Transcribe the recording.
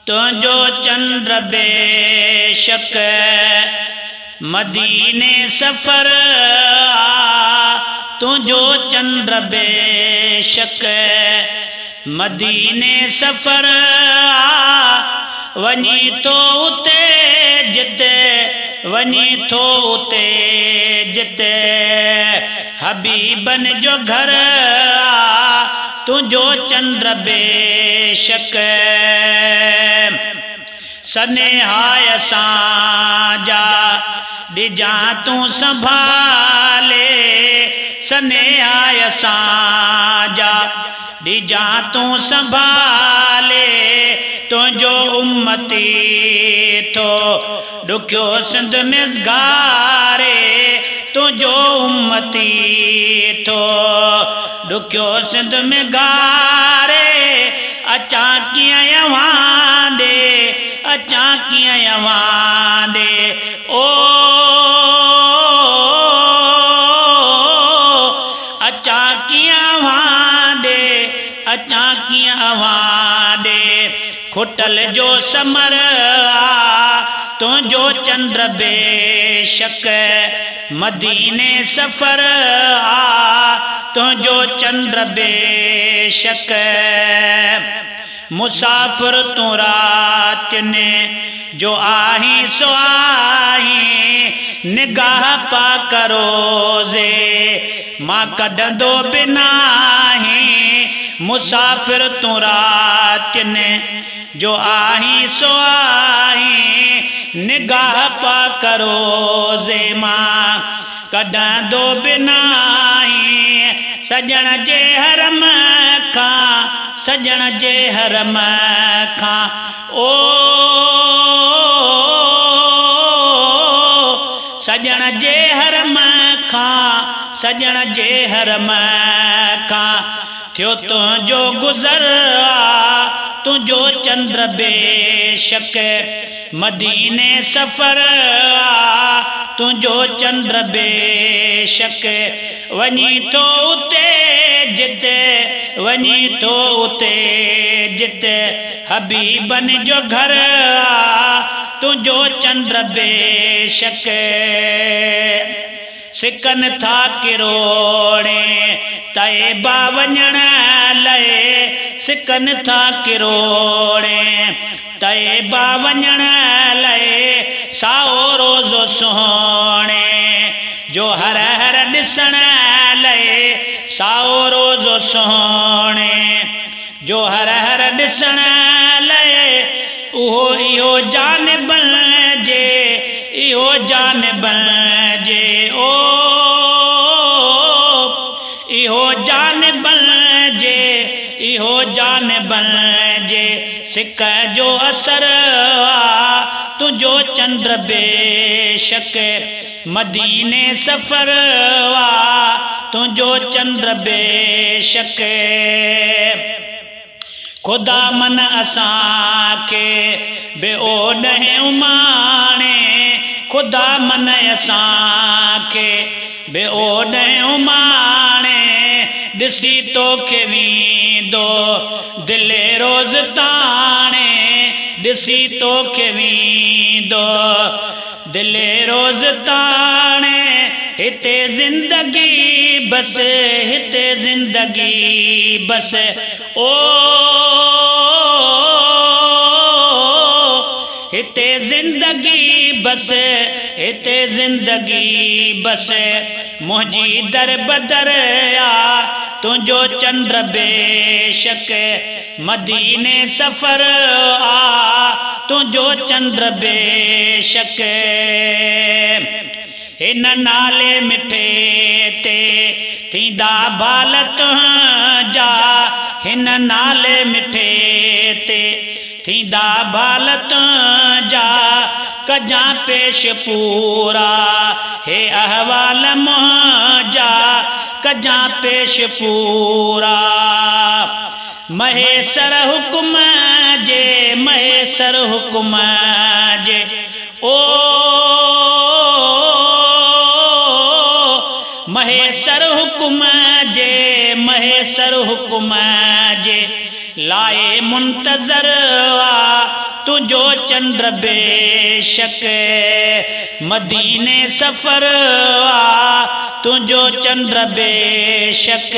तुझो चंद्र बेशक मदीने सफर तुझो चंद्र बेशक मदीने सफर वनी तो उते जिते वनी तो उते जिते हबीबन जो घर तुझो चंद्र बेशक सनेहाय साजा डिजा तू संभाले सनेहाय साजा डिजा तू संभाले तुझो उम्मती तो दुखियो सिंध में गारे तुझो उम्मती तो दुखियो सिंध में गारे अचा किया यवां दे अचा किया यवां दे ओ अचा किया वहां दे अचा किया वहां दे खुटल जो समर तुझो चंद्र बेशक मदीने सफर तुझो चंद्र बेशक मुसाफिर तू रात ने जो आही सो आही निगाह पा करोज़े मां कढंदो बिनाही मुसाफिर तू रात ने जो आही सो आही निगाह पा करोज़े मां कढंदो बिनाही सजण जे हरम खां सजण जे हरम खां ओ सजण जे हरम खां सजण जे हरम खां थियो तुझो गुज़र तुझो चंद्र बेशक मदीने सफर तुझो चंद्र बेशक वनी तो उते जिते वनी तो उते जिते हबीबन जो घर तुझो चंद्र बेशक सिकन था किरोड़े तैबा वञण लए सिकन था किरोड़े तैबा वञण लए साओ रोज़ो सुहाणे जो हर हर ॾिसण लए साओ रोज़ो सुहाणे जो हर हर ॾिसण लए उहो इहो जानबल जे इहो जानबल जे ओ इहो जानबल जे इहो जानबल जे सिक जो असर तुझो चंद्र बेशक मदीने सफर तुझो चंद्र बेशक खुदा मन असां के बेओ ॾहे उमाणे खुदा मन असां के बेओ ॾहे उमाणे ॾिसी तोखे वींदो दिले रोज़ ताणे ॾिसी तोखे वींदो दिले रोज़ ताणे हिते ज़िंदगी बस हिते ज़िंदगी बस ओ हिते ज़िंदगी बस हिते ज़िंदगी बस मुंहिंजी दर बदर तुझो चंद्र बेशक मदीने सफर तुझो चंद्र बेशक हिन नाले मिठे ते थींदा बाल तुंहिंजा हिन नाले मिठे ते थींदा बाल तुंहिंजा कजां पेश पूरा हे अहवाल मुंहिंजा कजां पेश पूरा महेसर हुकुम जे महेसर हुकुम जे ओ महेसर हुकुम हुकुम जे महेसर हुकुम जे लाए मुंतज़र तुझो चंद्र बेशक मदीने सफर तुझो चंद्र बेशक।